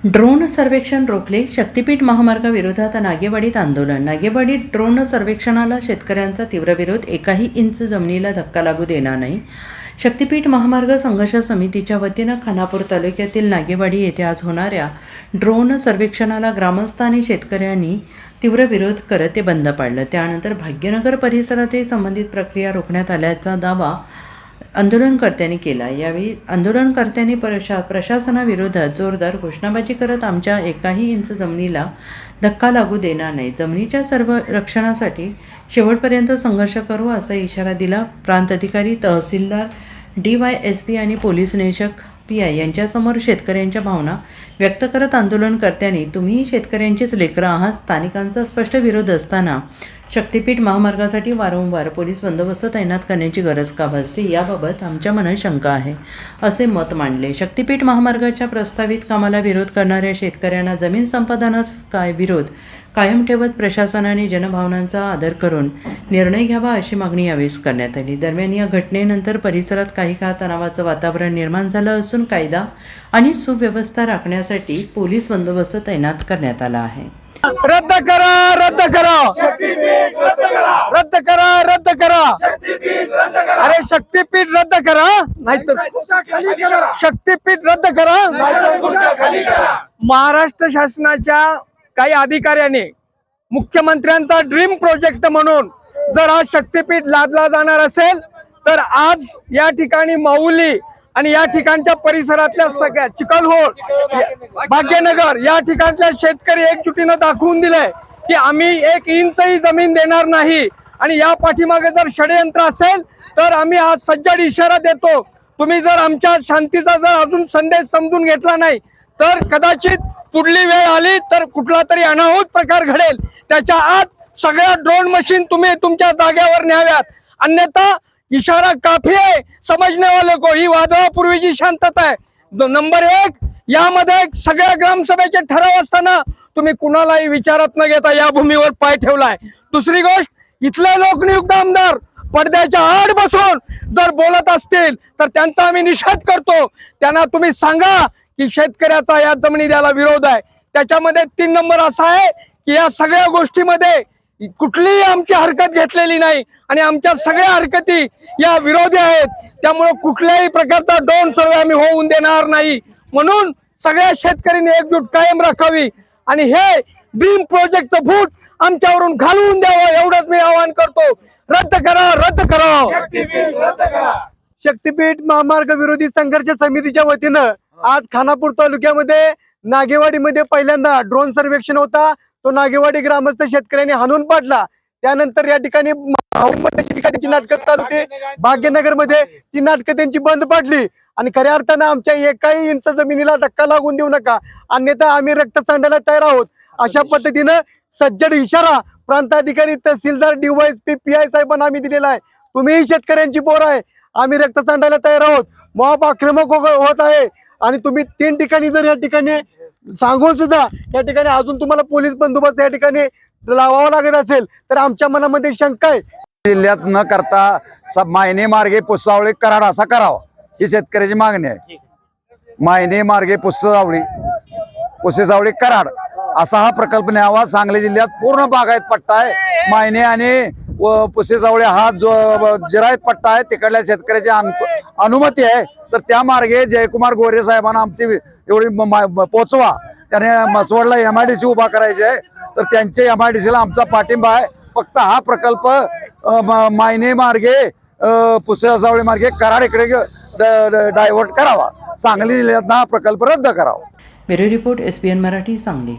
Drone सर्वेक्षण रोखले. शक्तिपीठ महामार्गाविरोधात नागेवाडीत आंदोलन. नागेवाडीत ड्रोन सर्वेक्षणाला शेतकऱ्यांचा तीव्र विरोध. एकाही इंच जमिनीला धक्का लागू देणार नाही. शक्तिपीठ महामार्ग संघर्ष समितीच्या वतीनं खानापूर तालुक्यातील नागेवाडी येथे आज होणाऱ्या ड्रोन सर्वेक्षणाला ग्रामस्थ आणि शेतकऱ्यांनी तीव्र विरोध करत ते बंद पाडलं. त्यानंतर भाग्यनगर परिसरातही संबंधित प्रक्रिया रोखण्यात आल्याचा दावा आंदोलनकर्त्यांनी केला. यावेळी आंदोलनकर्त्यांनी प्रशासनाविरोधात जोरदार घोषणाबाजी करत आमच्या एकाही इंच जमिनीला धक्का लागू देणार नाही, जमिनीच्या सर्व रक्षणासाठी शेवटपर्यंत संघर्ष करू असा इशारा दिला. प्रांत अधिकारी, तहसीलदार, DYSP आणि पोलीस निरीक्षक PI यांच्यासमोर शेतकऱ्यांच्या भावना व्यक्त करत आंदोलनकर्त्यांनी तुम्हीही शेतकऱ्यांचीच लेकरं आहात, स्थानिकांचा स्पष्ट विरोध असताना शक्तिपीठ महामार्गासाठी वारंवार पोलीस बंदोबस्त तैनात करण्याची गरज का भासते, याबाबत आमच्या मनात शंका आहे, असे मत मांडले. शक्तिपीठ महामार्गाच्या प्रस्तावित कामाला विरोध करणाऱ्या शेतकऱ्यांना जमीन संपादनास विरोध कायम ठेवत प्रशासनाने जनभावनांचा आदर करून निर्णय घ्यावा अशी मागणी यावेळी करण्यात आली. दरम्यान या घटनेनंतर परिसरात काही काळ तणावाचं वातावरण निर्माण झालं असून कायदा आणि सुव्यवस्था राखण्यासाठी पोलीस बंदोबस्त तैनात करण्यात आला आहे. रद्द करा, रद्द करा, रद्द करा, रद्द करा, अरे शक्तिपीठ रद्द करा, नाहीतर शक्तिपीठ रद्द करा. महाराष्ट्र शासनाच्या काही अधिकाऱ्यांनी मुख्यमंत्र्यांचा ड्रीम प्रोजेक्ट म्हणून जर आज शक्तिपीठ लादला जाणार असेल तर आज या ठिकाणी माऊली आणि या ठिकाणच्या परिसरातल्या सगळ्या चिखलहोळ, भाग्यनगर या ठिकाणच्या शेतकरी एकजुटीनं दाखवून दिलंय की आम्ही एक इंचही जमीन देणार नाही. आणि या पाठीमागे जर षडयंत्र असेल तर आम्ही आज सज्जड इशारा देतो. तुम्ही जर आमच्या शांतीचा जर अजून संदेश समजून घेतला नाही तर कदाचित पुढली वेळ आली तर कुठला तरी अनाहूत प्रकार घडेल. त्याच्या आत सगळ्या ड्रोन मशीन तुम्ही तुमच्या जागेवर न्याव्यात, अन्यथा इशारा काफी आहे समजने वालों को. ही वादळापूर्वीची शांतता आहे. नंबर 1, यामध्ये सगळ्या ग्रामसभेचे ठराव असताना तुम्ही कुणालाही विचारात न घेता या भूमीवर पाय ठेवलाय. दुसरी गोष्ट, इथले लोकनियुक्त आमदार पडद्याच्या आड बसून जर बोलत असतील तर त्यांचा आम्ही निषेध करतो. त्यांना तुम्ही सांगा की शेतकऱ्याचा या जमिनी द्यायला विरोध आहे. त्याच्यामध्ये 3 नंबर असा आहे की या सगळ्या गोष्टीमध्ये कुठलीही आमची हरकत घेतलेली नाही आणि आमच्या सगळ्या हरकती या विरोधी आहेत. त्यामुळे कुठल्याही प्रकारचा ड्रोन सर्वे आम्ही होऊन देणार नाही. म्हणून सगळ्या शेतकऱ्यांनी एकजूट कायम राखावी आणि हे ड्रीम प्रोजेक्टचं भूत आमच्यावरून घालवून द्यावं एवढंच मी आवाहन करतो. रद्द करा, रद्द करा. शक्तिपीठ महामार्ग विरोधी संघर्ष समितीच्या वतीनं आज खानापूर तालुक्यामध्ये नागेवाडीमध्ये पहिल्यांदा ड्रोन सर्वेक्षण होता. तो नागेवाडी ग्रामस्थ शेतकऱ्यांनी हाणून पाडला. त्यानंतर या ठिकाणी त्यांची नाटकं चालू होती. भाग्यनगर मध्ये ती नाटकं त्यांची बंद पडली आणि खऱ्या अर्थानं आमच्या एकाही इंच जमिनीला धक्का लागून देऊ नका, अन्यथा आम्ही रक्त सांडायला तयार आहोत, अशा पद्धतीनं सज्जड इशारा प्रांताधिकारी, तहसीलदार, DYSP, PI साहेबांना आम्ही दिलेला आहे. तुम्हीही शेतकऱ्यांची पोर आहे, आम्ही रक्त सांडायला तयार आहोत. मॉब आक्रमक होत आहे आणि तुम्ही 3 ठिकाणी जर या ठिकाणी सांगून सुद्धा या ठिकाणी अजून तुम्हाला पोलीस बंदोबस्त या ठिकाणी लावावा लागत असेल तर आमच्या मनामध्ये शंका आहे. जिल्ह्यात न करता मायने मार्गे पुसावळी कराड असा करावा ही शेतकऱ्याची मागणी आहे. मायने मार्गे पुसेसावळी कराड असा हा प्रकल्प न्यावा. सांगली जिल्ह्यात पूर्ण बागायत पट्टा आहे. मायने आणि पुसेसावळी हा जो जिरायत पट्टा आहे, तिकडल्या शेतकऱ्याची अनुमती आहे तर त्या मार्गे जयकुमार गोरे साहेबांना आमची एवढी पोचवा. त्याने मसवडला MIDC उभा करायचे आहे तर त्यांचे MIDCला आमचा पाठिंबा आहे. फक्त हा प्रकल्प मायने मार्गे पुसेसावळी मार्गे कराड इकडे डायव्हर्ट करावा. सांगली जिल्ह्यात हा प्रकल्प रद्द करावा. Bureau report, SBN Marathi, Sangli.